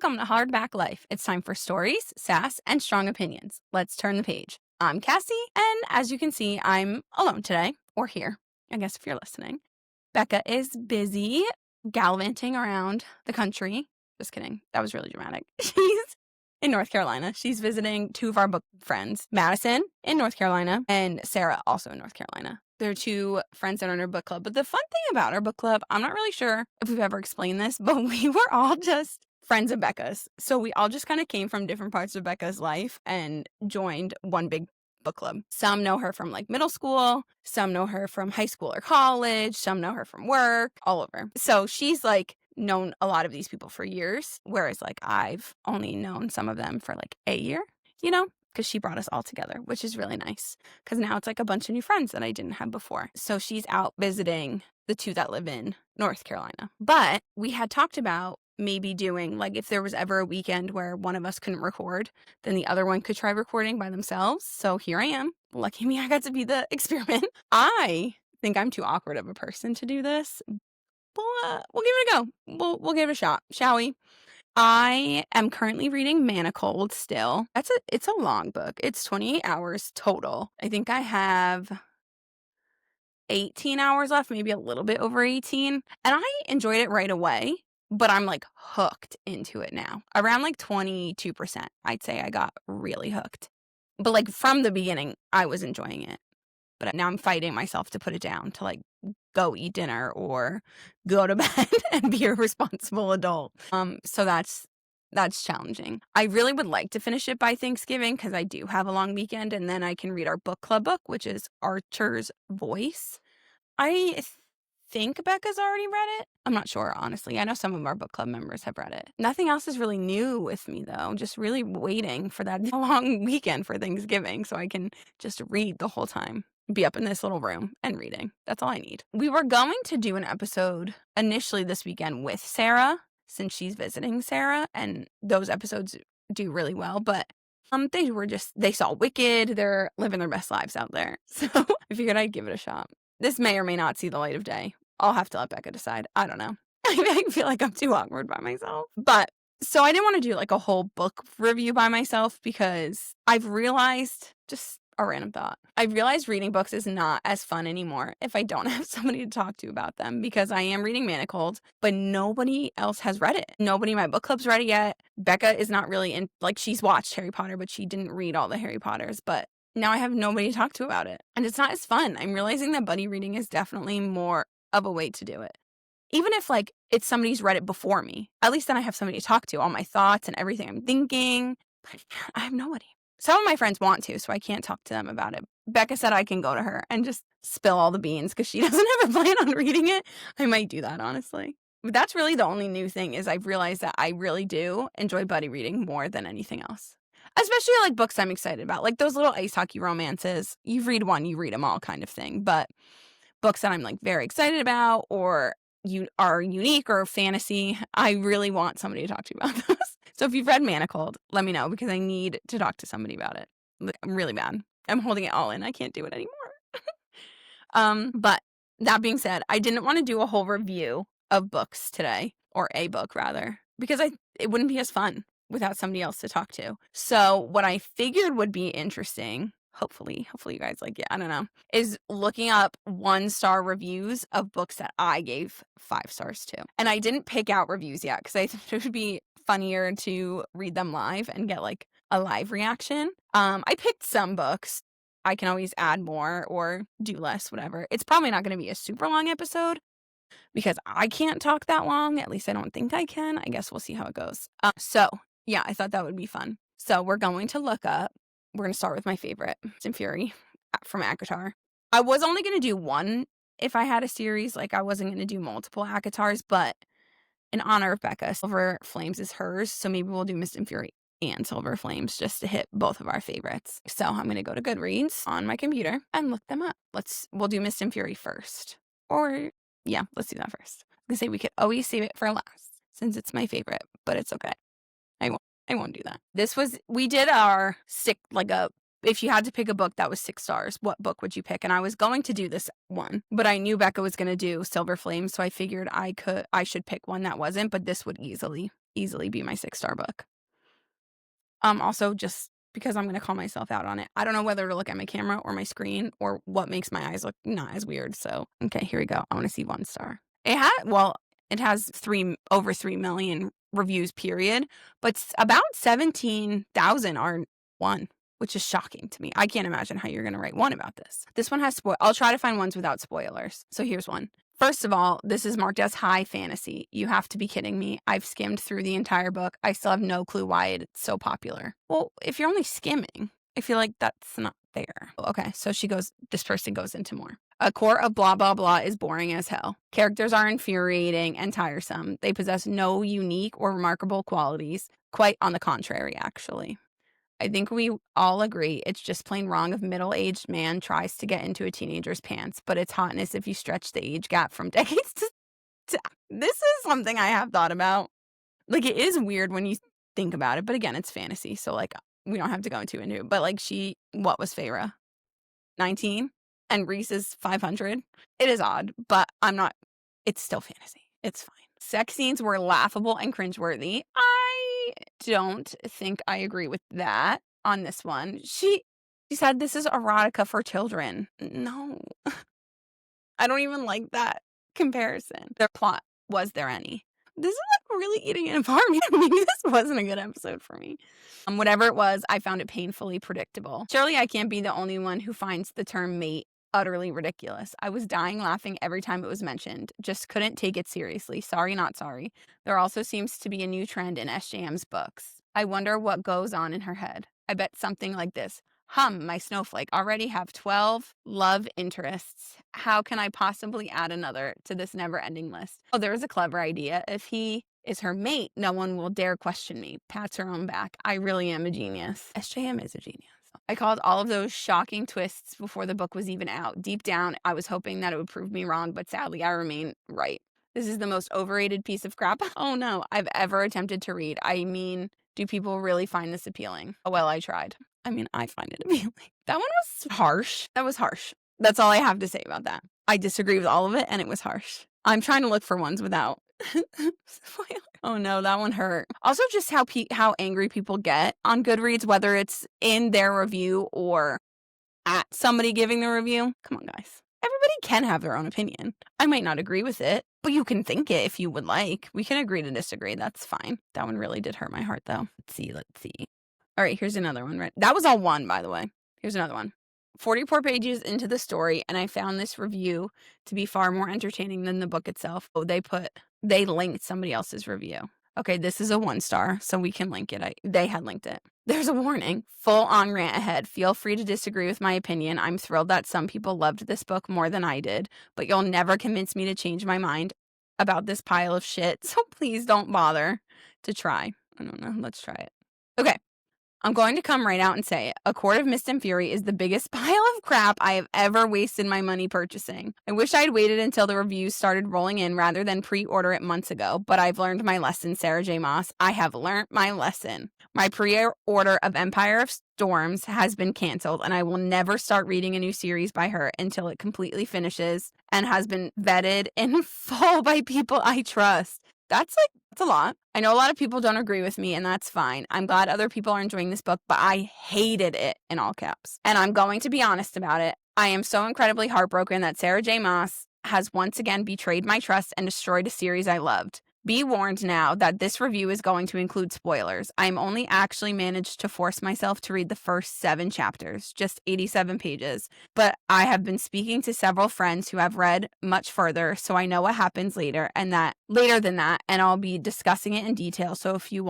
Welcome to Hardback Life. It's time for stories, sass, and strong opinions. Let's turn the page. I'm Cassie, and as you can see, I'm alone today, or here, I guess if you're listening. Becca is busy gallivanting around the country. Just kidding. That was really dramatic. She's in North Carolina. She's visiting two of our book friends, Madison in North Carolina and Sarah also in North Carolina. They're two friends that are in our book club. But the fun thing about our book club, I'm not really sure if we've ever explained this, but we were all just friends of Becca's. So we all just kind of came from different parts of Becca's life and joined one big book club. Some know her from like middle school, some know her from high school or college, some know her from work, all over. So she's like known a lot of these people for years, whereas like I've only known some of them for like a year, because she brought us all together, which is really nice because now it's like a bunch of new friends that I didn't have before. So she's out visiting the two that live in North Carolina. But we had talked about maybe doing, like, if there was ever a weekend where one of us couldn't record, then the other one could try recording by themselves. So here I am. Lucky me, I got to be the experiment. I think I'm too awkward of a person to do this, but we'll give it a go. We'll give it a shot, shall we? I am currently reading Manacled still. It's a long book. It's 28 hours total. I think I have 18 hours left, maybe a little bit over 18. And I enjoyed it right away, but I'm like hooked into it now. Around like 22%, I'd say I got really hooked. But like from the beginning, I was enjoying it. But now I'm fighting myself to put it down, to like go eat dinner or go to bed and be a responsible adult. So that's challenging. I really would like to finish it by Thanksgiving because I do have a long weekend, and then I can read our book club book, which is Archer's Voice. I think Becca's already read it. I'm not sure, honestly. I know some of our book club members have read it. Nothing else is really new with me, though. Just really waiting for that long weekend for Thanksgiving so I can just read the whole time. Be up in this little room and reading. That's all I need. We were going to do an episode initially this weekend with Sarah, since she's visiting Sarah, and those episodes do really well, but they saw Wicked. They're living their best lives out there. So I figured I'd give it a shot. This may or may not see the light of day. I'll have to let Becca decide. I don't know. I feel like I'm too awkward by myself. But so I didn't want to do like a whole book review by myself because I've realized, just a random thought, I've realized reading books is not as fun anymore if I don't have somebody to talk to about them, because I am reading Manacled, but nobody else has read it. Nobody in my book club's read it yet. Becca is not really in, like, she's watched Harry Potter, but she didn't read all the Harry Potters, but now I have nobody to talk to about it. And it's not as fun. I'm realizing that buddy reading is definitely more of a way to do it. Even if, like, it's somebody's read it before me, at least then I have somebody to talk to, all my thoughts and everything I'm thinking. I have nobody. Some of my friends want to, so I can't talk to them about it. Becca said I can go to her and just spill all the beans because she doesn't have a plan on reading it. I might do that, honestly. But that's really the only new thing, is I've realized that I really do enjoy buddy reading more than anything else. Especially like books I'm excited about, like those little ice hockey romances. You read one, you read them all kind of thing. But books that I'm like very excited about, or you are unique or fantasy, I really want somebody to talk to about those. So if you've read Manacled, let me know, because I need to talk to somebody about it. I'm really bad. I'm holding it all in. I can't do it anymore. But that being said, I didn't want to do a whole review of books today, or a book rather, because it wouldn't be as fun without somebody else to talk to. So what I figured would be interesting, hopefully you guys like it, I don't know, is looking up 1-star reviews of books that I gave 5 stars to. And I didn't pick out reviews yet because I thought it would be funnier to read them live and get like a live reaction. I picked some books. I can always add more or do less, whatever. It's probably not going to be a super long episode because I can't talk that long. At least I don't think I can. I guess we'll see how it goes. So yeah, I thought that would be fun. So we're going to start with my favorite, Mist and Fury from ACOTAR. I was only going to do one if I had a series. Like, I wasn't going to do multiple ACOTARs, but in honor of Becca, Silver Flames is hers. So maybe we'll do Mist and Fury and Silver Flames just to hit both of our favorites. So I'm going to go to Goodreads on my computer and look them up. We'll do Mist and Fury first. Or yeah, let's do that first. I was going to say we could always save it for last since it's my favorite, but it's okay. I won't do that. We did our if you had to pick a book that was 6 stars, what book would you pick? And I was going to do this one, but I knew Becca was going to do Silver Flames, so I figured I should pick one that wasn't, but this would easily easily be my 6-star book. Also, just because I'm going to call myself out on it, I don't know whether to look at my camera or my screen or what makes my eyes look not as weird. So, okay, here we go. I want to see 1 star. It has over 3 million reviews, period, but about 17,000 are 1, which is shocking to me. I can't imagine how you're going to write 1 about this. This one has I'll try to find ones without spoilers. So here's one. First of all, this is marked as high fantasy. You have to be kidding me. I've skimmed through the entire book. I still have no clue why it's so popular. Well, if you're only skimming, I feel like that's not fair. Okay, so this person goes into more. A core of blah, blah, blah is boring as hell. Characters are infuriating and tiresome. They possess no unique or remarkable qualities. Quite on the contrary, actually. I think we all agree it's just plain wrong if middle-aged man tries to get into a teenager's pants, but it's hotness if you stretch the age gap from decades to this is something I have thought about. Like, it is weird when you think about it, but again, it's fantasy, so, like, we don't have to go into it. But, like, what was Feyre? 19? And Reese is 500? It is odd, but it's still fantasy. It's fine. Sex scenes were laughable and cringeworthy. I don't think I agree with that on this one. She said this is erotica for children. No. I don't even like that comparison. Their plot, was there any? This is like really eating it apart. Maybe this wasn't a good episode for me. Whatever it was, I found it painfully predictable. Surely I can't be the only one who finds the term mate utterly ridiculous. I was dying laughing every time it was mentioned. Just couldn't take it seriously. Sorry, not sorry. There also seems to be a new trend in SJM's books. I wonder what goes on in her head. I bet something like this. My snowflake already have 12 love interests. How can I possibly add another to this never-ending list? Oh, there is a clever idea. If he is her mate, no one will dare question me. Pats her own back. I really am a genius. SJM is a genius. I called all of those shocking twists before the book was even out. Deep down, I was hoping that it would prove me wrong, but sadly, I remain right. This is the most overrated piece of crap, oh no, I've ever attempted to read. I mean, do people really find this appealing? Oh, well, I tried. I mean, I find it appealing. That one was harsh. That was harsh. That's all I have to say about that. I disagree with all of it, and it was harsh. I'm trying to look for ones without. Oh no, that one hurt. Also, just how angry people get on Goodreads, whether it's in their review or at somebody giving the review. Come on, guys. Everybody can have their own opinion. I might not agree with it, but you can think it if you would like. We can agree to disagree. That's fine. That one really did hurt my heart, though. Let's see. All right, here's another one. Right, that was all 1, by the way. Here's another one. 44 pages into the story, and I found this review to be far more entertaining than the book itself. Oh, they linked somebody else's review. Okay, this is a 1 star, so we can link it. They had linked it. There's a warning. Full on rant ahead. Feel free to disagree with my opinion. I'm thrilled that some people loved this book more than I did, but you'll never convince me to change my mind about this pile of shit, so please don't bother to try. I don't know. Let's try it. Okay. I'm going to come right out and say it. A Court of Mist and Fury is the biggest pile of crap I have ever wasted my money purchasing. I wish I had waited until the reviews started rolling in rather than pre-order it months ago, but I've learned my lesson, Sarah J. Maas. I have learned my lesson. My pre-order of Empire of Storms has been canceled, and I will never start reading a new series by her until it completely finishes and has been vetted in full by people I trust. That's a lot. I know a lot of people don't agree with me, and that's fine. I'm glad other people are enjoying this book, but I hated it in all caps. And I'm going to be honest about it. I am so incredibly heartbroken that Sarah J. Maas has once again betrayed my trust and destroyed a series I loved. Be warned now that this review is going to include spoilers. I'm only actually managed to force myself to read the first 7 chapters, just 87 pages. But I have been speaking to several friends who have read much further, so I know what happens later than that, and I'll be discussing it in detail. So if you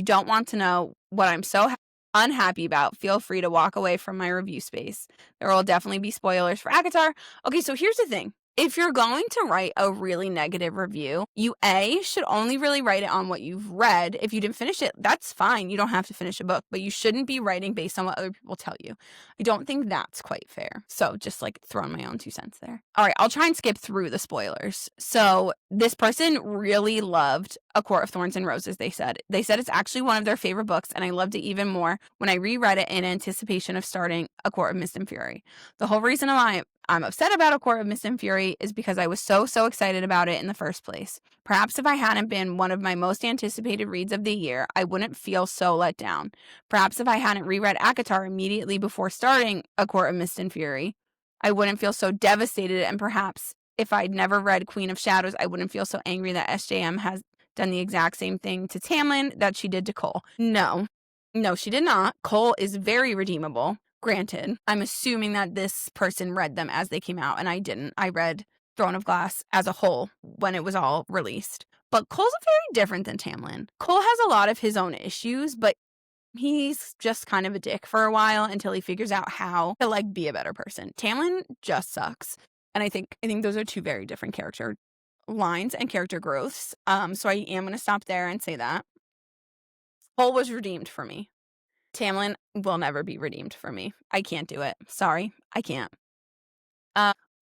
don't want to know what I'm so unhappy about, feel free to walk away from my review space. There will definitely be spoilers for ACOTAR. Okay, so here's the thing. If you're going to write a really negative review, you should only really write it on what you've read. If you didn't finish it, that's fine. You don't have to finish a book, but you shouldn't be writing based on what other people tell you. I don't think that's quite fair. So just throwing my own 2 cents there. All right, I'll try and skip through the spoilers. So this person really loved A Court of Thorns and Roses, they said. They said it's actually one of their favorite books, and I loved it even more when I reread it in anticipation of starting A Court of Mist and Fury. The whole reason why I'm upset about A Court of Mist and Fury is because I was so excited about it in the first place. Perhaps if I hadn't been one of my most anticipated reads of the year, I wouldn't feel so let down. Perhaps if I hadn't reread ACOTAR immediately before starting A Court of Mist and Fury, I wouldn't feel so devastated, and perhaps if I'd never read Queen of Shadows, I wouldn't feel so angry that SJM has done the exact same thing to Tamlin that she did to Cole. No, she did not. Cole is very redeemable. Granted, I'm assuming that this person read them as they came out, and I didn't. I read Throne of Glass as a whole when it was all released. But Cole's very different than Tamlin. Cole has a lot of his own issues, but he's just kind of a dick for a while until he figures out how to be a better person. Tamlin just sucks. And I think those are two very different character lines and character growths. So I am going to stop there and say that. Cole was redeemed for me. Tamlin will never be redeemed for me. I can't do it. Sorry, I can't.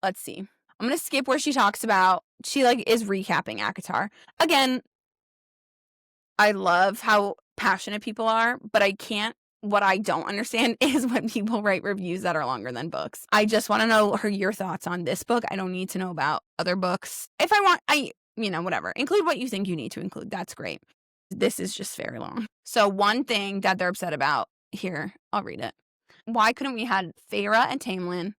Let's see. I'm going to skip where she talks about, she is recapping ACOTAR. Again, I love how passionate people are, but what I don't understand is when people write reviews that are longer than books. I just want to know your thoughts on this book. I don't need to know about other books. If I want, whatever. Include what you think you need to include. That's great. This is just very long. So one thing that they're upset about here, I'll read it. Why couldn't we have Feyre and Tamlin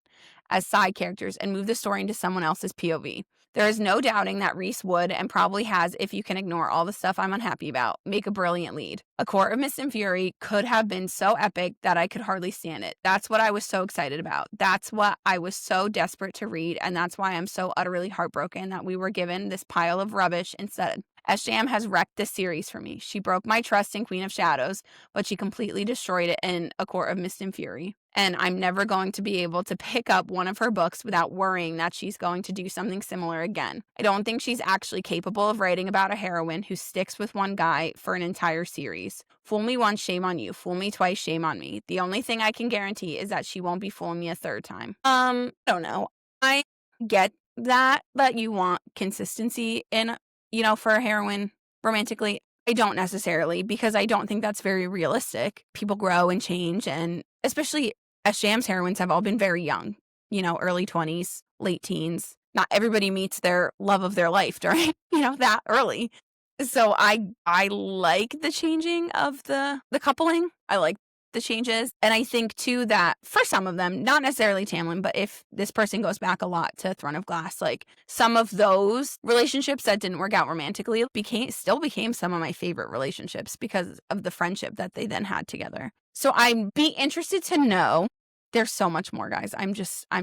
as side characters and move the story into someone else's POV? There is no doubting that Rhys would, and probably has if you can ignore all the stuff I'm unhappy about, make a brilliant lead. A Court of Mist and Fury could have been so epic that I could hardly stand it. That's what I was so excited about. That's what I was so desperate to read, and that's why I'm so utterly heartbroken that we were given this pile of rubbish instead. SJM has wrecked this series for me. She broke my trust in Queen of Shadows, but she completely destroyed it in A Court of Mist and Fury. And I'm never going to be able to pick up one of her books without worrying that she's going to do something similar again. I don't think she's actually capable of writing about a heroine who sticks with one guy for an entire series. Fool me once, shame on you. Fool me twice, shame on me. The only thing I can guarantee is that she won't be fooling me a third time. I don't know. I get that you want consistency in, for a heroine romantically. I don't necessarily, because I don't think that's very realistic. People grow and change, and especially SJM's heroines have all been very young, early 20s, late teens. Not everybody meets their love of their life during, that early. So I like the changing of the coupling. I like the changes. And I think too that for some of them, not necessarily Tamlin, but if this person goes back a lot to Throne of Glass, some of those relationships that didn't work out romantically still became some of my favorite relationships because of the friendship that they then had together. So I'd be interested to know. There's so much more, guys. I'm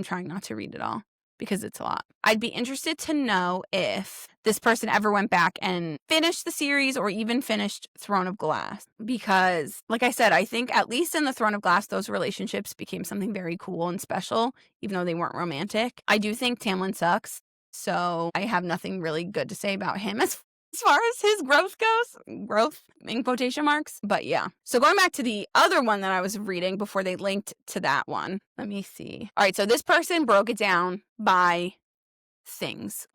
trying not to read it all because it's a lot. I'd be interested to know if this person ever went back and finished the series or even finished Throne of Glass. Because, like I said, I think at least in the Throne of Glass, those relationships became something very cool and special, even though they weren't romantic. I do think Tamlin sucks, so I have nothing really good to say about him as far as his growth goes. Growth in quotation marks. But yeah. So going back to the other one that I was reading before they linked to that one. Let me see. All right. So this person broke it down by things,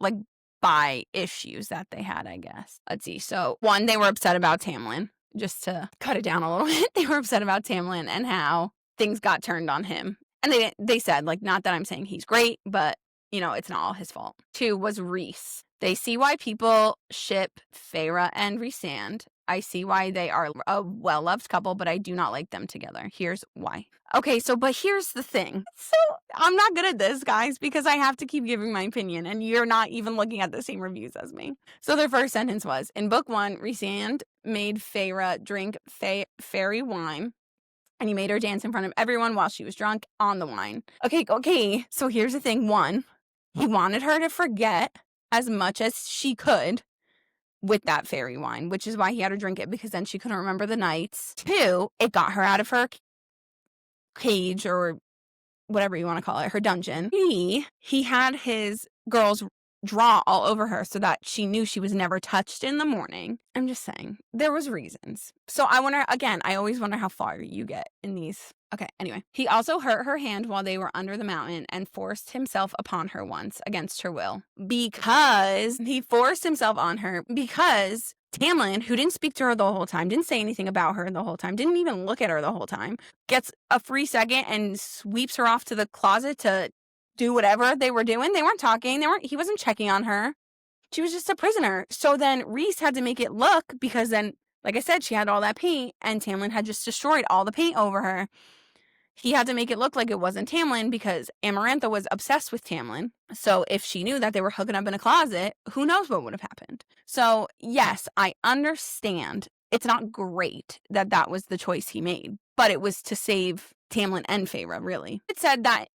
by issues that they had, I guess. Let's see. So one, they were upset about Tamlin. Just to cut it down a little bit. They were upset about Tamlin and how things got turned on him. And they said, not that I'm saying he's great, but, it's not all his fault. 2 was Rhys. They see why people ship Feyre and Rhysand. I see why they are a well-loved couple, but I do not like them together. Here's why. Okay, but here's the thing. So I'm not good at this, guys, because I have to keep giving my opinion, and you're not even looking at the same reviews as me. So their first sentence was, in book 1, Rhysand made Feyre drink fairy wine, and he made her dance in front of everyone while she was drunk on the wine. Okay, so here's the thing. 1, he wanted her to forget as much as she could with that fairy wine, which is why he had her drink it, because then she couldn't remember the nights. 2, it got her out of her cage, or whatever you want to call it, her dungeon. He had his girls draw all over her so that she knew she was never touched in the morning. I'm just saying, there was reasons. So I wonder, again, I always wonder how far you get in these. Okay, anyway. He also hurt her hand while they were under the mountain and forced himself upon her once against her will. Because he forced himself on her because Tamlin, who didn't speak to her the whole time, didn't say anything about her the whole time, didn't even look at her the whole time, gets a free second and sweeps her off to the closet to do whatever they were doing. They weren't talking. He wasn't checking on her. She was just a prisoner. So then Rhys had to make it look, because then, like I said, she had all that paint and Tamlin had just destroyed all the paint over her. He had to make it look like it wasn't Tamlin because Amarantha was obsessed with Tamlin. So if she knew that they were hooking up in a closet, who knows what would have happened. So yes, I understand. It's not great that that was the choice he made, but it was to save Tamlin and Feyre, really. It said that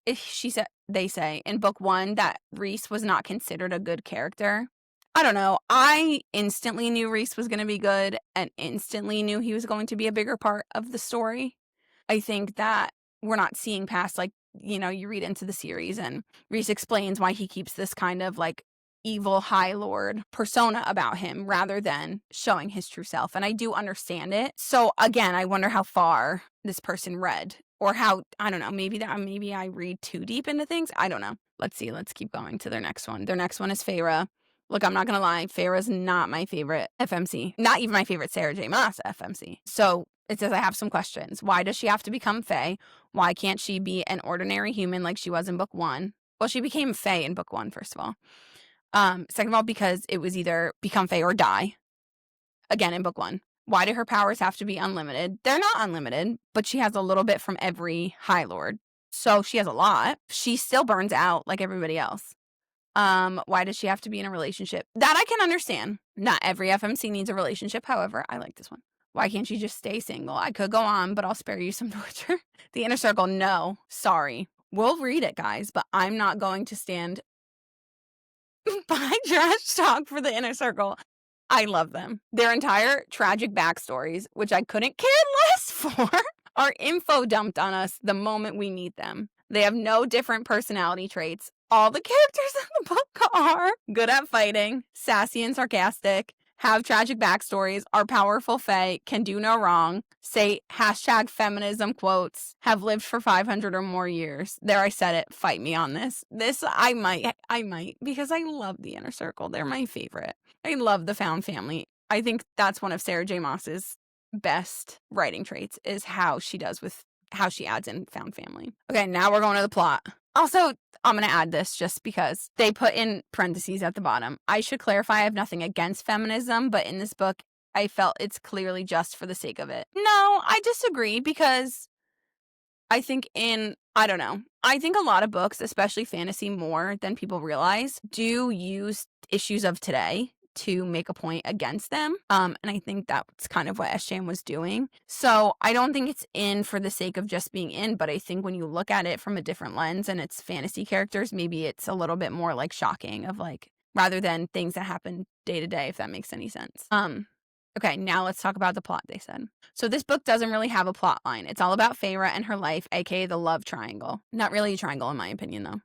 they say in book 1 that Rhys was not considered a good character. I don't know. I instantly knew Rhys was going to be good and instantly knew he was going to be a bigger part of the story. I think that we're not seeing past, like, you know, you read into the series and Rhys explains why he keeps this kind of like evil High Lord persona about him rather than showing his true self. And I do understand it. So again, I wonder how far this person read, or how, I don't know, maybe I read too deep into things. I don't know. Let's see. Let's keep going to their next one. Their next one is Feyre. Look, I'm not going to lie. Feyre's not my favorite FMC. Not even my favorite Sarah J. Maas FMC. So it says, I have some questions. Why does she have to become Fae? Why can't she be an ordinary human like she was in book 1? Well, she became Fae in book 1, first of all. Second of all, because it was either become Fae or die. Again, in book 1. Why do her powers have to be unlimited? They're not unlimited, but she has a little bit from every High Lord. So she has a lot. She still burns out like everybody else. Why does she have to be in a relationship? That I can understand. Not every FMC needs a relationship. However, I like this one. Why can't she just stay single? I could go on, but I'll spare you some torture. The Inner Circle, no. Sorry. We'll read it, guys, but I'm not going to stand by trash talk for the Inner Circle. I love them. Their entire tragic backstories, which I couldn't care less for, are info dumped on us the moment we meet them. They have no different personality traits. All the characters in the book are good at fighting, sassy and sarcastic, have tragic backstories, are powerful fae, can do no wrong, say #feminism quotes, have lived for 500 or more years. There, I said it. Fight me on this. This, I might, because I love the Inner Circle. They're my favorite. I love the found family. I think that's one of Sarah J. Maas's best writing traits, is how she adds in found family. Okay, now we're going to the plot. Also, I'm going to add this just because they put in parentheses at the bottom. I should clarify, I have nothing against feminism, but in this book, I felt it's clearly just for the sake of it. No, I disagree, because I think I don't know. I think a lot of books, especially fantasy more than people realize, do use issues of today to make a point against them. And I think that's kind of what SJM was doing. So I don't think it's in for the sake of just being in, but I think when you look at it from a different lens and it's fantasy characters, maybe it's a little bit more like shocking, of like, rather than things that happen day to day, if that makes any sense. Okay, now let's talk about the plot, they said. So this book doesn't really have a plot line. It's all about Feyre and her life, aka the love triangle. Not really a triangle in my opinion, though.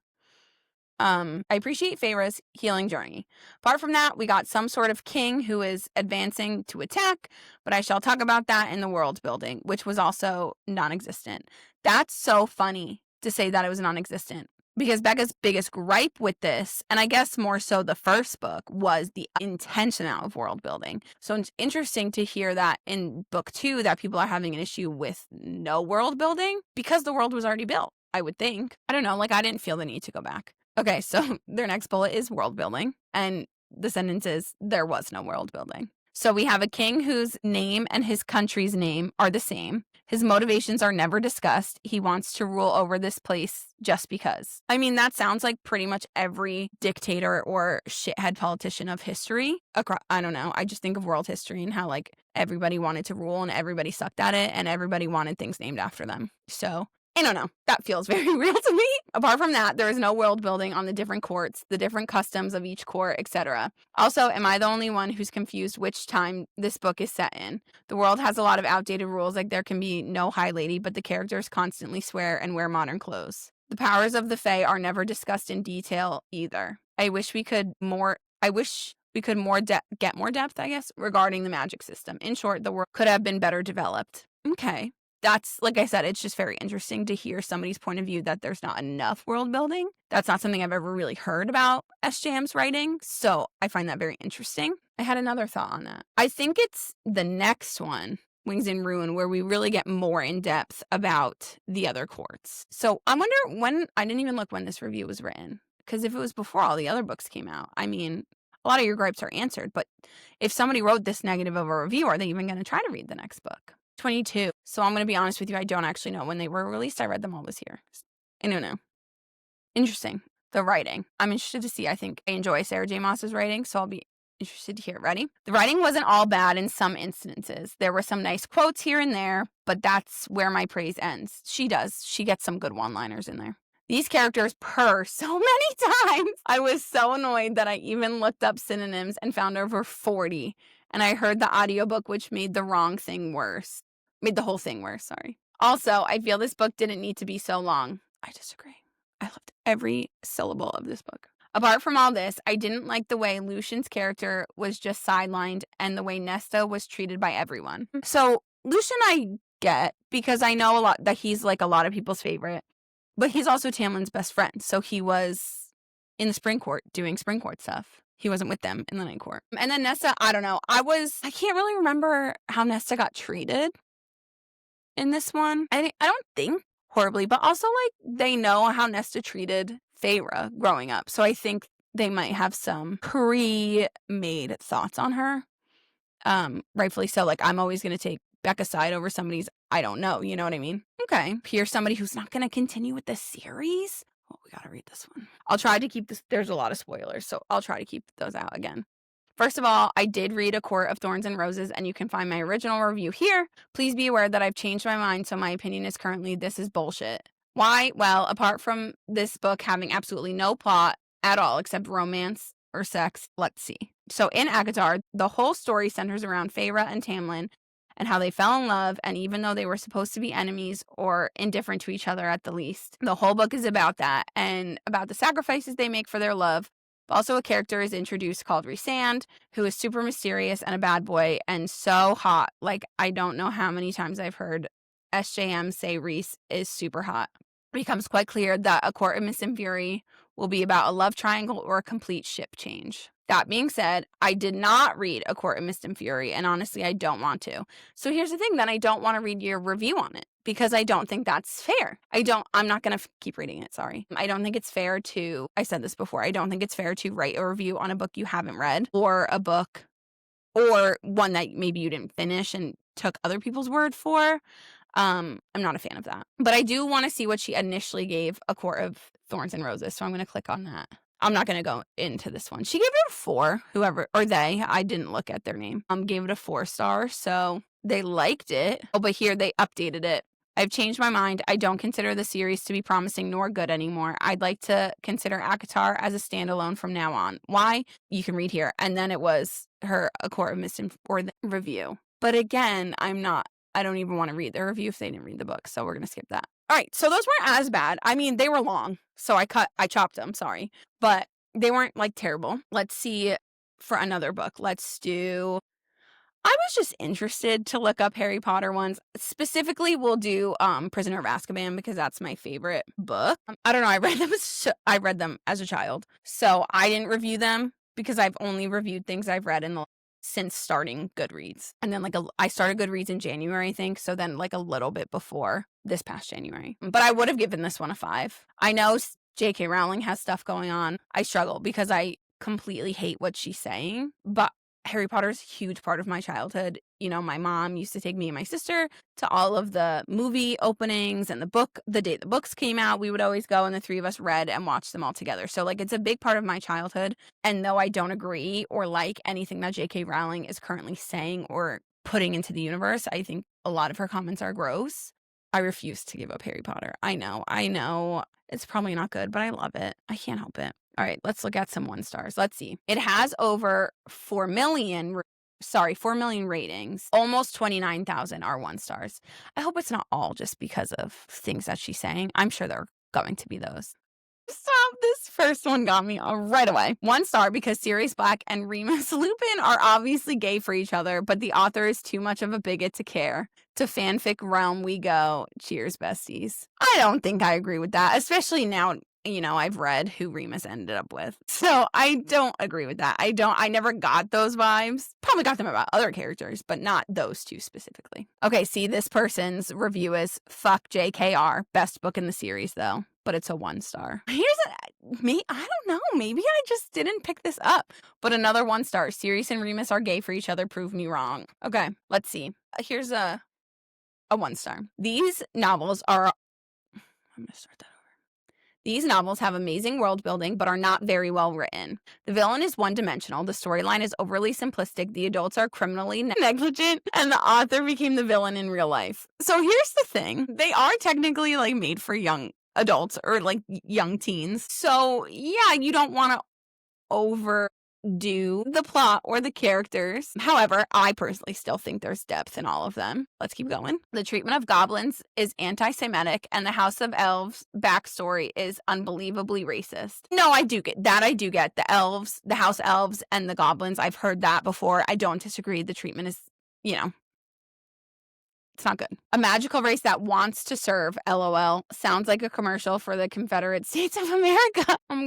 I appreciate Feyre's healing journey. Apart from that, we got some sort of king who is advancing to attack, but I shall talk about that in the world building, which was also non-existent. That's so funny to say that it was non-existent, because Becca's biggest gripe with this, and I guess more so the first book, was the intention of world building. So it's interesting to hear that in book 2 that people are having an issue with no world building, because the world was already built, I would think. I don't know, like I didn't feel the need to go back. Okay, so their next bullet is world building, and the sentence is, there was no world building. So we have a king whose name and his country's name are the same. His motivations are never discussed. He wants to rule over this place just because. I mean, that sounds like pretty much every dictator or shithead politician of history. I don't know. I just think of world history and how like everybody wanted to rule and everybody sucked at it and everybody wanted things named after them. So I don't know. That feels very real to me. Apart from that, there is no world building on the different courts, the different customs of each court, etc. Also, am I the only one who's confused which time this book is set in? The world has a lot of outdated rules, like there can be no high lady, but the characters constantly swear and wear modern clothes. The powers of the Fae are never discussed in detail either. I wish we could get more depth, I guess, regarding the magic system. In short, the world could have been better developed. Okay. That's, like I said, it's just very interesting to hear somebody's point of view that there's not enough world building. That's not something I've ever really heard about SJM's writing, so I find that very interesting. I had another thought on that. I think it's the next one, Wings in Ruin, where we really get more in depth about the other courts. So I wonder when, I didn't even look when this review was written, because if it was before all the other books came out, I mean, a lot of your gripes are answered, but if somebody wrote this negative of a review, are they even going to try to read the next book? 22. So I'm going to be honest with you, I don't actually know when they were released. I read them all this year. I don't know. Interesting. The writing. I'm interested to see. I think I enjoy Sarah J. Maas's writing, so I'll be interested to hear. Ready? The writing wasn't all bad in some instances. There were some nice quotes here and there, but that's where my praise ends. She does. She gets some good one-liners in there. These characters purr so many times. I was so annoyed that I even looked up synonyms and found over 40. And I heard the audiobook, which made the wrong thing worse. Made the whole thing worse, sorry. Also, I feel this book didn't need to be so long. I disagree. I loved every syllable of this book. Apart from all this, I didn't like the way Lucian's character was just sidelined and the way Nesta was treated by everyone. So Lucian I get, because I know a lot that he's like a lot of people's favorite, but he's also Tamlin's best friend. So he was in the spring court doing spring court stuff. He wasn't with them in the night court. And then Nesta, I don't know. I can't really remember how Nesta got treated in this one. I don't think horribly, but also like they know how Nesta treated Feyre growing up. So I think they might have some pre-made thoughts on her. Rightfully so. Like I'm always going to take Becca's side over somebody's I don't know. You know what I mean? Okay. Here's somebody who's not going to continue with the series. Oh, we got to read this one. I'll try to keep this. There's a lot of spoilers, so I'll try to keep those out again. First of all, I did read A Court of Thorns and Roses, and you can find my original review here. Please be aware that I've changed my mind, so my opinion is currently this is bullshit. Why? Well, apart from this book having absolutely no plot at all except romance or sex, let's see. So in ACOTAR, the whole story centers around Feyre and Tamlin and how they fell in love, and even though they were supposed to be enemies or indifferent to each other at the least, the whole book is about that and about the sacrifices they make for their love. Also, a character is introduced called Rhysand, who is super mysterious and a bad boy and so hot. Like, I don't know how many times I've heard SJM say Rhys is super hot. It becomes quite clear that A Court of Mist and Fury will be about a love triangle or a complete ship change. That being said, I did not read A Court of Mist and Fury, and honestly, I don't want to. So here's the thing, then I don't want to read your review on it, because I don't think that's fair. I'm not going to keep reading it, sorry. I don't think it's fair to, I said this before, I don't think it's fair to write a review on a book you haven't read, or a book, or one that maybe you didn't finish and took other people's word for. I'm not a fan of that. But I do want to see what she initially gave A Court of Thorns and Roses, so I'm going to click on that. I'm not going to go into this one. She gave it a 4, whoever, or they, I didn't look at their name, gave it a 4-star, so they liked it. Oh, but here they updated it. I've changed my mind. I don't consider the series to be promising nor good anymore. I'd like to consider ACOTAR as a standalone from now on. Why? You can read here. And then it was her A Court of Mist or the review. But again, I don't even want to read their review if they didn't read the book, so we're going to skip that. All right, so those weren't as bad. I mean, they were long, so I chopped them, sorry. But they weren't, like, terrible. Let's see for another book. I was just interested to look up Harry Potter ones. Specifically, we'll do Prisoner of Azkaban because that's my favorite book. I don't know, I read them as a child, so I didn't review them because I've only reviewed things I've read since starting Goodreads. And then I started Goodreads in January, I think. So then a little bit before this past January. But I would have given this one a 5. I know J.K. Rowling has stuff going on. I struggle because I completely hate what she's saying. But Harry Potter is a huge part of my childhood. You know, my mom used to take me and my sister to all of the movie openings and the day the books came out, we would always go and the 3 of us read and watched them all together. So it's a big part of my childhood. And though I don't agree or like anything that J.K. Rowling is currently saying or putting into the universe, I think a lot of her comments are gross. I refuse to give up Harry Potter. I know. It's probably not good, but I love it. I can't help it. All right, let's look at some 1-stars. Let's see. It has over 4 million ratings. Almost 29,000 are 1-stars. I hope it's not all just because of things that she's saying. I'm sure there are going to be those. Stop. This first one got me right away. 1 star because Sirius Black and Remus Lupin are obviously gay for each other, but the author is too much of a bigot to care. To fanfic realm we go. Cheers, besties. I don't think I agree with that, especially now, I've read who Remus ended up with. So I don't agree with that. I never got those vibes. Probably got them about other characters, but not those two specifically. Okay, see, this person's review is fuck JKR. Best book in the series, though. But it's a 1 star. I don't know. Maybe I just didn't pick this up. But another 1 star. Sirius and Remus are gay for each other. Prove me wrong. Okay, let's see. Here's a 1 star. These novels are... I'm going to start that over. These novels have amazing world building, but are not very well written. The villain is one-dimensional, the storyline is overly simplistic, the adults are criminally negligent, and the author became the villain in real life. So here's the thing. They are technically made for young adults or young teens. So yeah, you don't want to overdo the plot or the characters. However, I personally still think there's depth in all of them. Let's keep going. The treatment of goblins is anti-Semitic, and the House of Elves backstory is unbelievably racist. No, I do get that. I do get the elves, the house elves, and the goblins. I've heard that before. I don't disagree. The treatment is, it's not good. A magical race that wants to serve, LOL. Sounds like a commercial for the Confederate States of America. I'm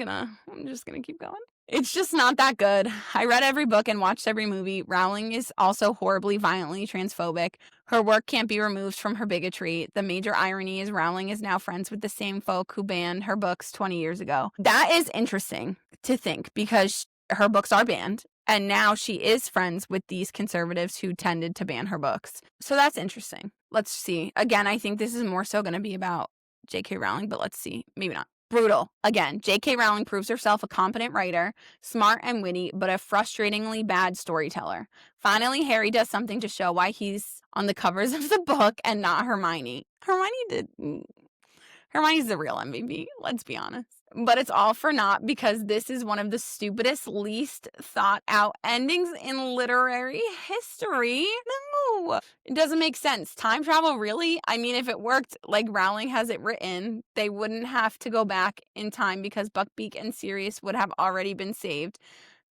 just gonna keep going. It's just not that good. I read every book and watched every movie. Rowling is also horribly, violently transphobic. Her work can't be removed from her bigotry. The major irony is Rowling is now friends with the same folk who banned her books 20 years ago. That is interesting to think because her books are banned. And now she is friends with these conservatives who tended to ban her books. So that's interesting. Let's see. Again, I think this is more so going to be about J.K. Rowling, but let's see. Maybe not. Brutal. Again, J.K. Rowling proves herself a competent writer, smart and witty, but a frustratingly bad storyteller. Finally, Harry does something to show why he's on the covers of the book and not Hermione. Hermione's the real MVP, let's be honest. But it's all for naught because this is one of the stupidest, least thought out endings in literary history. No, it doesn't make sense. Time travel, really? I mean, if it worked like Rowling has it written, they wouldn't have to go back in time because Buckbeak and Sirius would have already been saved,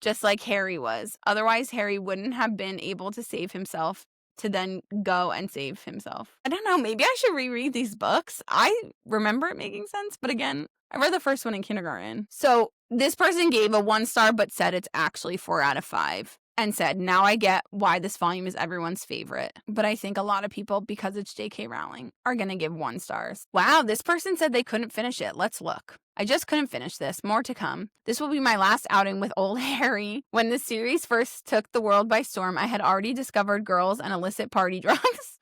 just like Harry was. Otherwise, Harry wouldn't have been able to save himself to then go and save himself. I don't know, maybe I should reread these books. I remember it making sense, but again, I read the first one in kindergarten. So this person gave a 1 star, but said it's actually 4 out of 5. And said, now I get why this volume is everyone's favorite. But I think a lot of people, because it's J.K. Rowling, are going to give 1 stars. Wow, this person said they couldn't finish it. Let's look. I just couldn't finish this. More to come. This will be my last outing with old Harry. When the series first took the world by storm, I had already discovered girls and illicit party drugs.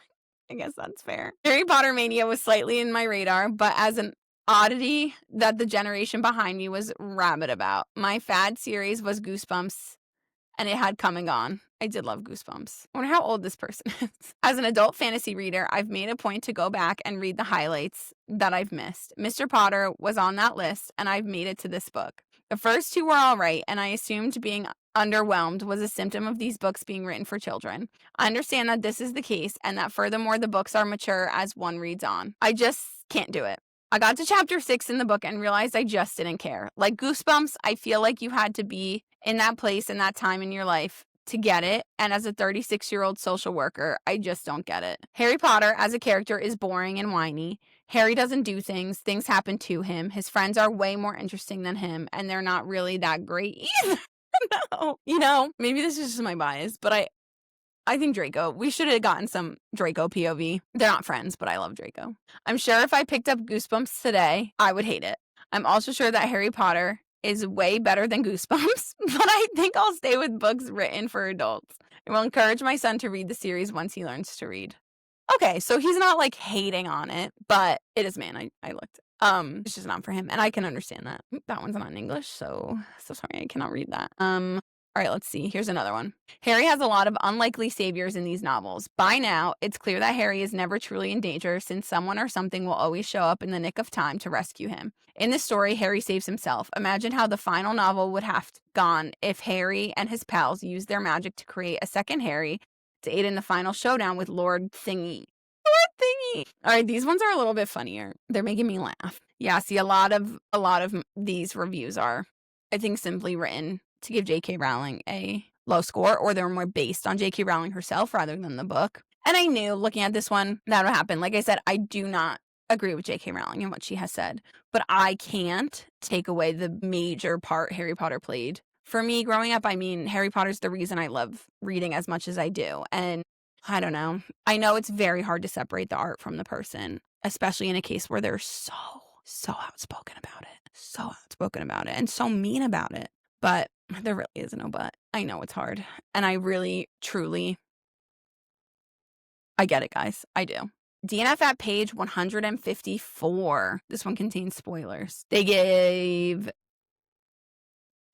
I guess that's fair. Harry Potter mania was slightly in my radar, but as an oddity that the generation behind me was rabid about. My fad series was Goosebumps, and it had come and gone. I did love Goosebumps. I wonder how old this person is. As an adult fantasy reader, I've made a point to go back and read the highlights that I've missed. Mr. Potter was on that list, and I've made it to this book. The first 2 were all right, and I assumed being underwhelmed was a symptom of these books being written for children. I understand that this is the case, and that furthermore, the books are mature as one reads on. I just can't do it. I got to chapter 6 in the book and realized I just didn't care. Like Goosebumps, I feel like you had to be in that place and that time in your life to get it. And as a 36-year-old social worker, I just don't get it. Harry Potter as a character is boring and whiny. Harry doesn't do things. Things happen to him. His friends are way more interesting than him, and they're not really that great either. No. Maybe this is just my bias, but I think Draco. We should have gotten some Draco POV. They're not friends, but I love Draco. I'm sure if I picked up Goosebumps today, I would hate it. I'm also sure that Harry Potter is way better than Goosebumps, but I think I'll stay with books written for adults. I will encourage my son to read the series once he learns to read. Okay, so he's not hating on it, but it is man. I looked. It's just not for him, and I can understand that. That one's not in English, so sorry I cannot read that. All right, let's see. Here's another one. Harry has a lot of unlikely saviors in these novels. By now, it's clear that Harry is never truly in danger since someone or something will always show up in the nick of time to rescue him. In this story, Harry saves himself. Imagine how the final novel would have gone if Harry and his pals used their magic to create a second Harry to aid in the final showdown with Lord Thingy. All right, these ones are a little bit funnier. They're making me laugh. Yeah, see, a lot of these reviews are, I think, simply written to give J.K. Rowling a low score, or they're more based on J.K. Rowling herself rather than the book. And I knew looking at this one that would happen. Like I said, I do not agree with J.K. Rowling and what she has said, but I can't take away the major part Harry Potter played. For me, growing up, I mean, Harry Potter's the reason I love reading as much as I do. And I don't know. I know it's very hard to separate the art from the person, especially in a case where they're so outspoken about it. So outspoken about it and so mean about it. But there really is no but. I know it's hard. And I really, truly, I get it, guys. I do. DNF at page 154. This one contains spoilers. They gave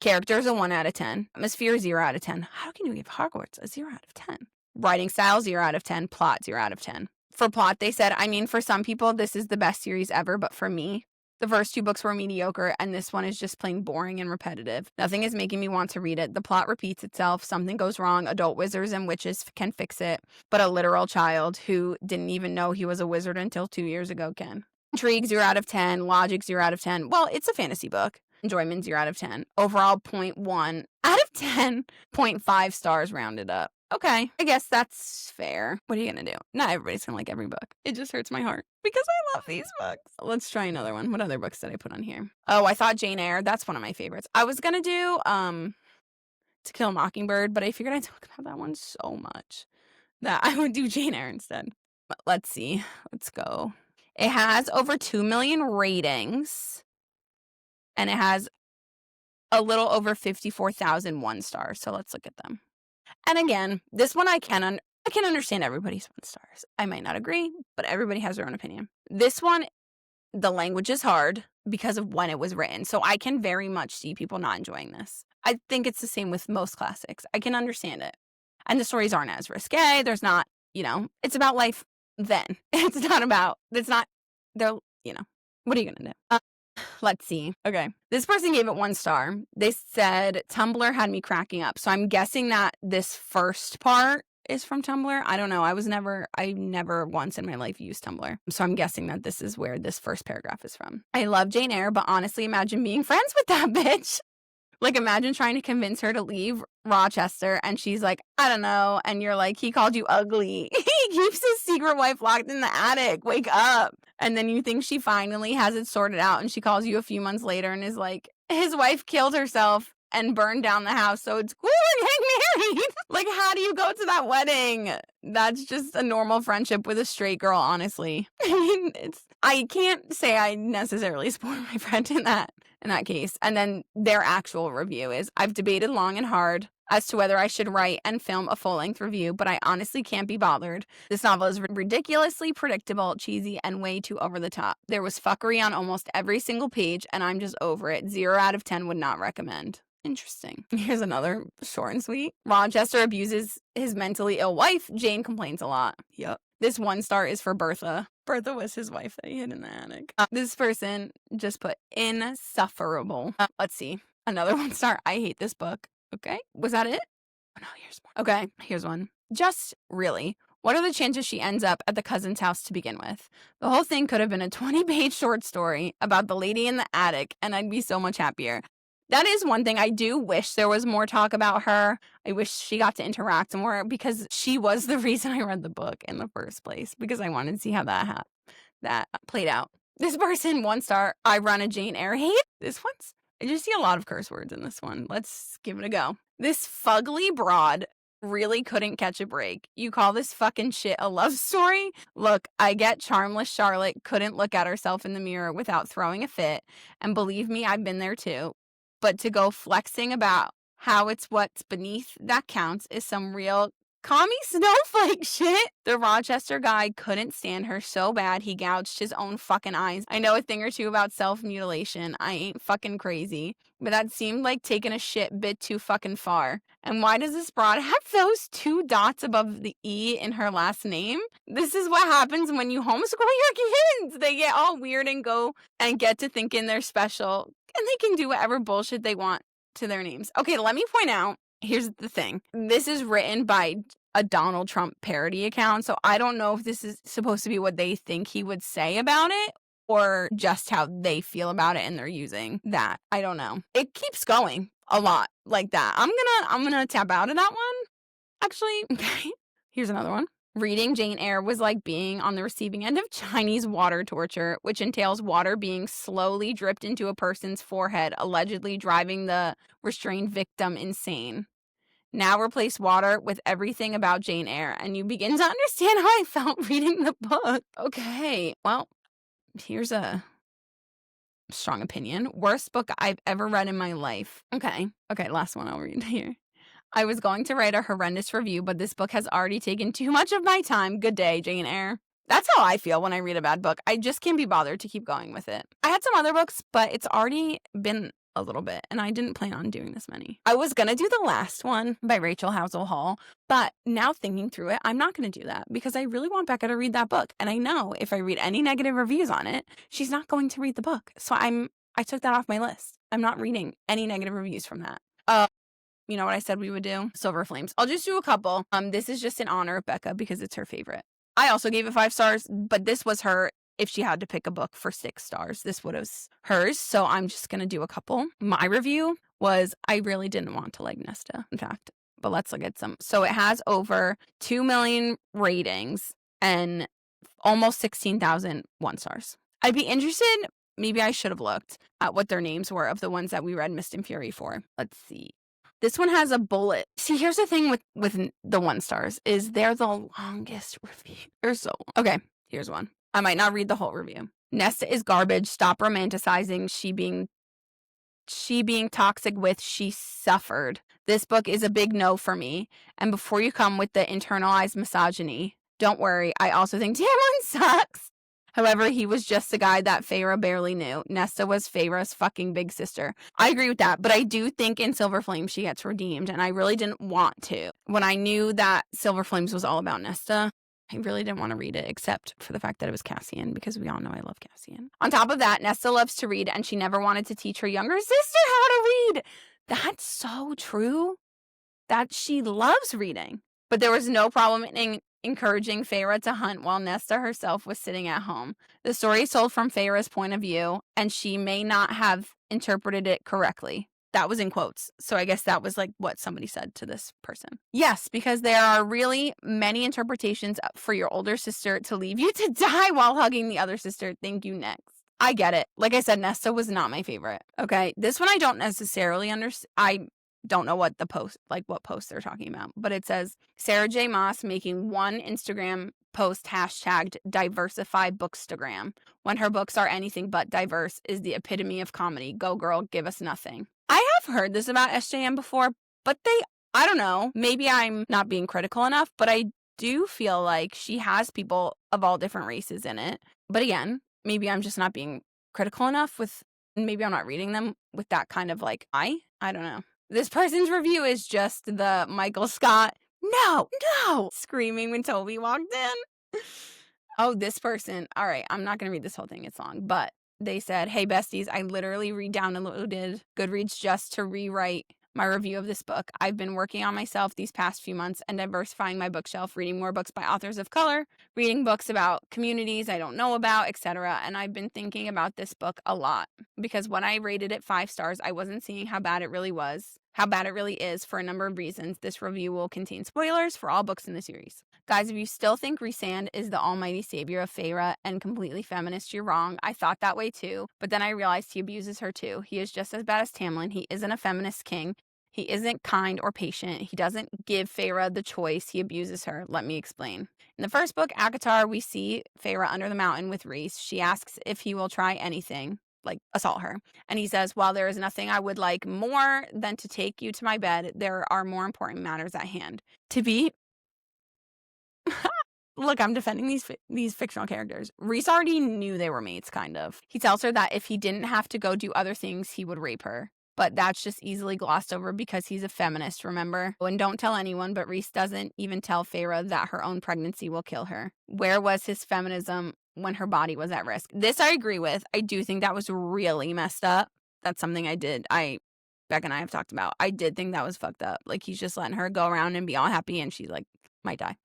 characters a 1 out of 10. Atmosphere 0 out of 10. How can you give Hogwarts a 0 out of 10? Writing style 0 out of 10. Plot 0 out of 10. For plot, they said, I mean, for some people, this is the best series ever, but for me, the first 2 books were mediocre, and this one is just plain boring and repetitive. Nothing is making me want to read it. The plot repeats itself. Something goes wrong. Adult wizards and witches can fix it, but a literal child who didn't even know he was a wizard until 2 years ago can. Intrigue 0 out of 10. Logic 0 out of 10. Well, it's a fantasy book. Enjoyment 0 out of 10. Overall 0.1 out of 10. 0.5 stars rounded up. Okay, I guess that's fair. What are you gonna do? Not everybody's gonna like every book. It just hurts my heart because I love these books. Let's try another one. What other books did I put on here? Oh, I thought Jane Eyre. That's one of my favorites. I was gonna do To Kill a Mockingbird, but I figured I talk about that one so much that I would do Jane Eyre instead. But let's see. Let's go. It has over 2 million ratings, and it has a little over 54,000 1-stars. So let's look at them. And again, this one I can understand everybody's 1 stars. I might not agree, but everybody has their own opinion. This one, the language is hard because of when it was written. So I can very much see people not enjoying this. I think it's the same with most classics. I can understand it. And the stories aren't as risque. There's not, it's about life then. They're, what are you going to do? Let's see. Okay. This person gave it 1 star. They said Tumblr had me cracking up. So I'm guessing that this first part is from Tumblr. I don't know. I never once in my life used Tumblr. So I'm guessing that this is where this first paragraph is from. I love Jane Eyre, but honestly, imagine being friends with that bitch. Like, imagine trying to convince her to leave Rochester, and she's like, I don't know. And you're like, he called you ugly. He keeps his secret wife locked in the attic. Wake up. And then you think she finally has it sorted out, and she calls you a few months later and is like, his wife killed herself and burned down the house, so it's cool, we're getting married. Like, how do you go to that wedding? That's just a normal friendship with a straight girl, honestly. I mean, I can't say I necessarily support my friend in that case. And then their actual review is, I've debated long and hard as to whether I should write and film a full-length review, but I honestly can't be bothered. This novel is ridiculously predictable, cheesy, and way too over the top. There was fuckery on almost every single page, and I'm just over it. 0 out of 10 would not recommend. Interesting. Here's another short and sweet. Rochester abuses his mentally ill wife. Jane complains a lot. Yep. This 1 star is for Bertha. Bertha was his wife that he hid in the attic. This person just put insufferable. Let's see. Another 1 star. I hate this book. Okay. Was that it? Oh, no, here's more. Okay. Here's one. Just really. What are the chances she ends up at the cousin's house to begin with? The whole thing could have been a 20-page short story about the lady in the attic, and I'd be so much happier. That is one thing. I do wish there was more talk about her. I wish she got to interact more because she was the reason I read the book in the first place, because I wanted to see how that played out. This person, 1 star. I run a Jane Eyre hate. I just see a lot of curse words in this one. Let's give it a go. This fugly broad really couldn't catch a break. You call this fucking shit a love story? Look, I get charmless Charlotte couldn't look at herself in the mirror without throwing a fit. And believe me, I've been there too. But to go flexing about how it's what's beneath that counts is some real commie snowflake shit. The Rochester guy couldn't stand her so bad he gouged his own fucking eyes. I know a thing or two about self-mutilation. I ain't fucking crazy. But that seemed like taking a shit bit too fucking far. And why does this broad have those 2 dots above the E in her last name? This is what happens when you homeschool your kids. They get all weird and go and get to thinking they're special. And they can do whatever bullshit they want to their names. Okay, let me point out, here's the thing. This is written by a Donald Trump parody account, so I don't know if this is supposed to be what they think he would say about it or just how they feel about it and they're using that. I don't know. It keeps going a lot like that. I'm gonna tap out of that one. Actually, okay. Here's another one. Reading Jane Eyre was like being on the receiving end of Chinese water torture, which entails water being slowly dripped into a person's forehead, allegedly driving the restrained victim insane. Now replace water with everything about Jane Eyre, and you begin to understand how I felt reading the book. Okay, well, here's a strong opinion. Worst book I've ever read in my life. Okay, last one I'll read here. I was going to write a horrendous review, but this book has already taken too much of my time. Good day, Jane Eyre. That's how I feel when I read a bad book. I just can't be bothered to keep going with it. I had some other books, but it's already been a little bit, and I didn't plan on doing this many. I was going to do the last one by Rachel Housel Hall, but now thinking through it, I'm not going to do that because I really want Becca to read that book. And I know if I read any negative reviews on it, she's not going to read the book. So I took that off my list. I'm not reading any negative reviews from that. You know what I said we would do? Silver Flames. I'll just do a couple. This is just in honor of Becca because it's her favorite. I also gave it 5 stars, but this was her. If she had to pick a book for 6 stars, this would have hers. So I'm just going to do a couple. My review was, I really didn't want to like Nesta, in fact, but let's look at some. So it has over 2 million ratings and almost 16,000 1-stars. I'd be interested, maybe I should have looked at what their names were of the ones that we read Mist and Fury for. Let's see. This one has a bullet. See, here's the thing with the 1-stars is they're the longest review. They're so long. Okay, here's one. I might not read the whole review. Nesta is garbage. Stop romanticizing she being toxic with she suffered. This book is a big no for me. And before you come with the internalized misogyny, don't worry. I also think Tamlin sucks. However, he was just a guy that Feyre barely knew. Nesta was Feyre's fucking big sister. I agree with that, but I do think in Silver Flames she gets redeemed, and I really didn't want to. When I knew that Silver Flames was all about Nesta, I really didn't want to read it, except for the fact that it was Cassian, because we all know I love Cassian. On top of that, Nesta loves to read, and she never wanted to teach her younger sister how to read. That's so true, that she loves reading. But there was no problem in encouraging Feyre to hunt while Nesta herself was sitting at home. The story is told from Feyre's point of view, and she may not have interpreted it correctly. That was in quotes. So I guess that was like what somebody said to this person. Yes, because there are really many interpretations for your older sister to leave you to die while hugging the other sister. Thank you, next. I get it. Like I said, Nesta was not my favorite. Okay, this one I don't necessarily understand. I don't know what what post they're talking about, but it says Sarah J. Maas making one Instagram post hashtagged diversify bookstagram when her books are anything but diverse is the epitome of comedy. Go girl, give us nothing. I have heard this about SJM before, but I don't know, maybe I'm not being critical enough, but I do feel like she has people of all different races in it. But again, maybe I'm just not being critical enough maybe I'm not reading them with that kind of I don't know. This person's review is just the Michael Scott, no, screaming when Toby walked in. Oh, this person. All right, I'm not going to read this whole thing. It's long. But they said, hey, besties, I literally re-downloaded Goodreads just to rewrite my review of this book. I've been working on myself these past few months and diversifying my bookshelf, reading more books by authors of color, reading books about communities I don't know about, etc. And I've been thinking about this book a lot because when I rated it 5 stars, I wasn't seeing how bad it really is for a number of reasons. This review will contain spoilers for all books in the series. Guys, if you still think Rhysand is the almighty savior of Feyre and completely feminist, you're wrong. I thought that way too, but then I realized he abuses her too. He is just as bad as Tamlin. He isn't a feminist king. He isn't kind or patient. He doesn't give Feyre the choice. He abuses her. Let me explain. In the first book, ACOTAR, we see Feyre under the mountain with Rhys. She asks if he will try anything, like assault her. And he says, while there is nothing I would like more than to take you to my bed, there are more important matters at hand. To be... Look, I'm defending these fictional characters. Rhys already knew they were mates, kind of. He tells her that if he didn't have to go do other things, he would rape her. But that's just easily glossed over because he's a feminist, remember? And don't tell anyone, but Rhys doesn't even tell Feyre that her own pregnancy will kill her. Where was his feminism when her body was at risk? This I agree with. I do think that was really messed up. That's something Becca and I have talked about. I did think that was fucked up. Like, he's just letting her go around and be all happy and she's like, might die.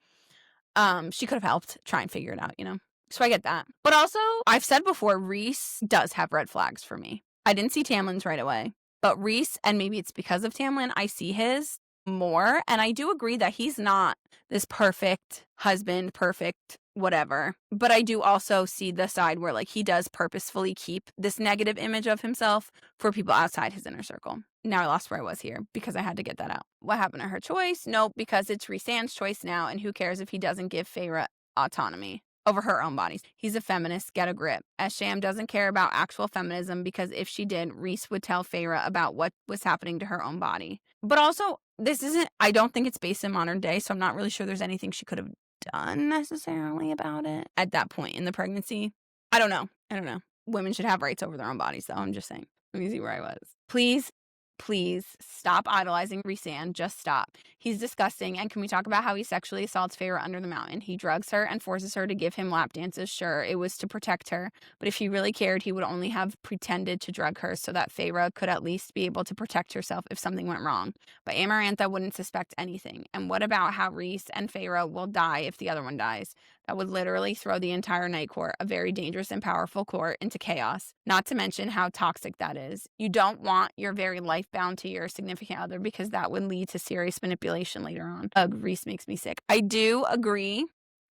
She could have helped try and figure it out, you know? So I get that. But also, I've said before, Reese does have red flags for me. I didn't see Tamlin's right away. But Reese, and maybe it's because of Tamlin, I see his more. And I do agree that he's not this perfect husband, perfect whatever. But I do also see the side where like he does purposefully keep this negative image of himself for people outside his inner circle. Now I lost where I was here because I had to get that out. What happened to her choice? Nope, because it's Rhysand's choice now. And who cares if he doesn't give Feyre autonomy over her own bodies. He's a feminist, get a grip. SJM doesn't care about actual feminism because if she did, Rhys would tell Feyre about what was happening to her own body. But also, I don't think it's based in modern day, so I'm not really sure there's anything she could have done necessarily about it at that point in the pregnancy. I don't know. Women should have rights over their own bodies, though. I'm just saying. Let me see where I was. Please stop idolizing Rhysand. Just stop. He's disgusting. And can we talk about how he sexually assaults Feyre under the mountain? He drugs her and forces her to give him lap dances. Sure, it was to protect her. But if he really cared, he would only have pretended to drug her so that Feyre could at least be able to protect herself if something went wrong. But Amarantha wouldn't suspect anything. And what about how Rhys and Feyre will die if the other one dies? That would literally throw the entire Night Court, a very dangerous and powerful court, into chaos. Not to mention how toxic that is. You don't want your very life bound to your significant other because that would lead to serious manipulation later on. Ugh, Rhys makes me sick. I do agree.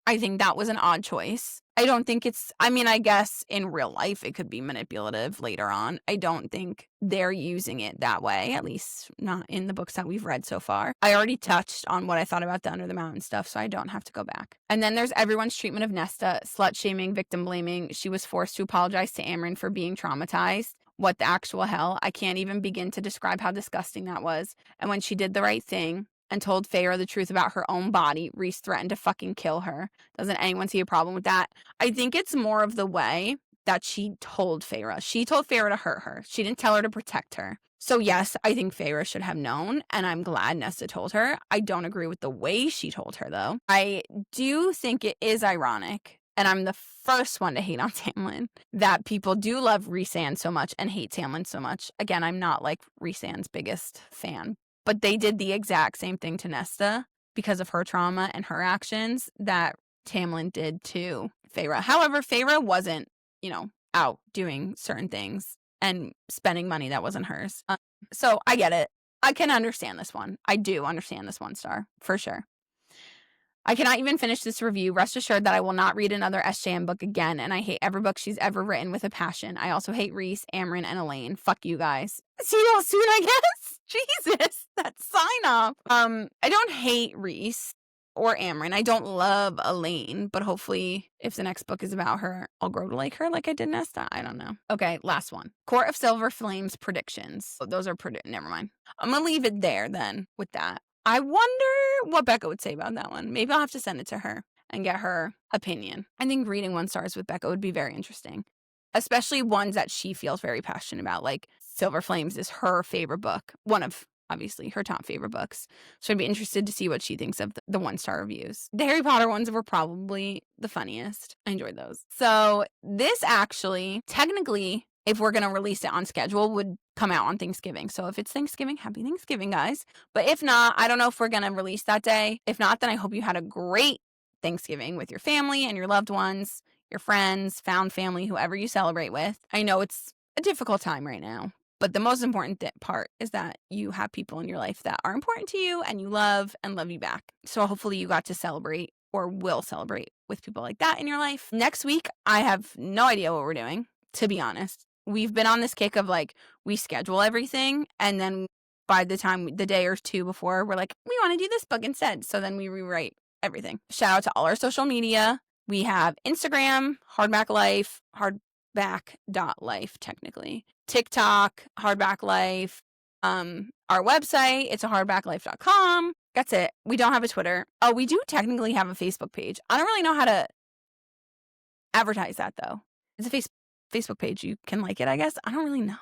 I think that was an odd choice. I guess in real life it could be manipulative later on. I don't think they're using it that way, at least not in the books that we've read so far. I already touched on what I thought about the Under the Mountain stuff, so I don't have to go back. And then there's everyone's treatment of Nesta, slut-shaming, victim-blaming. She was forced to apologize to Amren for being traumatized. What the actual hell? I can't even begin to describe how disgusting that was. And when she did the right thing and told Feyre the truth about her own body, Rhys threatened to fucking kill her. Doesn't anyone see a problem with that? I think it's more of the way that she told Feyre. She told Feyre to hurt her. She didn't tell her to protect her. So yes, I think Feyre should have known, and I'm glad Nesta told her. I don't agree with the way she told her, though. I do think it is ironic, and I'm the first one to hate on Tamlin, that people do love Rhysand so much and hate Tamlin so much. Again, I'm not like Rhysand's biggest fan. But they did the exact same thing to Nesta because of her trauma and her actions that Tamlin did to Feyre. However, Feyre wasn't, out doing certain things and spending money that wasn't hers. So I get it. I can understand this one. I do understand this 1 star, for sure. I cannot even finish this review. Rest assured that I will not read another SJM book again, and I hate every book she's ever written with a passion. I also hate Rhys, Amren, and Elaine. Fuck you guys. See y'all soon, I guess? Jesus, that sign off. I don't hate Rhys or Amren. I don't love Elaine, but hopefully if the next book is about her, I'll grow to like her like I did Nesta. I don't know. Okay, last one. Court of Silver Flames predictions. Those are never mind. I'm gonna leave it there then with that. I wonder what Becca would say about that one. Maybe I'll have to send it to her and get her opinion. I think reading 1 stars with Becca would be very interesting, especially ones that she feels very passionate about. Like Silver Flames is her favorite book, one of obviously her top favorite books. So I'd be interested to see what she thinks of the 1-star reviews. The Harry Potter ones were probably the funniest. I enjoyed those. So this actually, technically, if we're going to release it on schedule, would come out on Thanksgiving. So if it's Thanksgiving, happy Thanksgiving, guys. But if not, I don't know if we're going to release that day. If not, then I hope you had a great Thanksgiving with your family and your loved ones, your friends, found family, whoever you celebrate with. I know it's a difficult time right now, but the most important part is that you have people in your life that are important to you and you love and love you back. So hopefully you got to celebrate or will celebrate with people like that in your life. Next week, I have no idea what we're doing, to be honest. We've been on this kick of like, we schedule everything and then by the time the day or 2 before, we're like, we want to do this book instead. So then we rewrite everything. Shout out to all our social media. We have Instagram, Hardback Life, hardback.life technically. TikTok, Hardback Life. Our website, it's a hardbacklife.com. That's it. We don't have a Twitter. Oh, we do technically have a Facebook page. I don't really know how to advertise that though. It's a Facebook page. You can like it, I guess. I don't really know.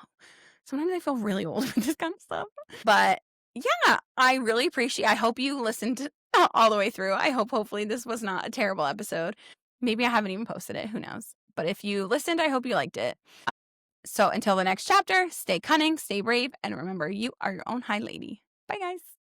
Sometimes I feel really old with this kind of stuff. But yeah, I really appreciate. I hope you listened all the way through. I hope hopefully this was not a terrible episode. Maybe I haven't even posted it. Who knows? But if you listened, I hope you liked it. So until the next chapter, stay cunning, stay brave, and remember, you are your own high lady. Bye, guys.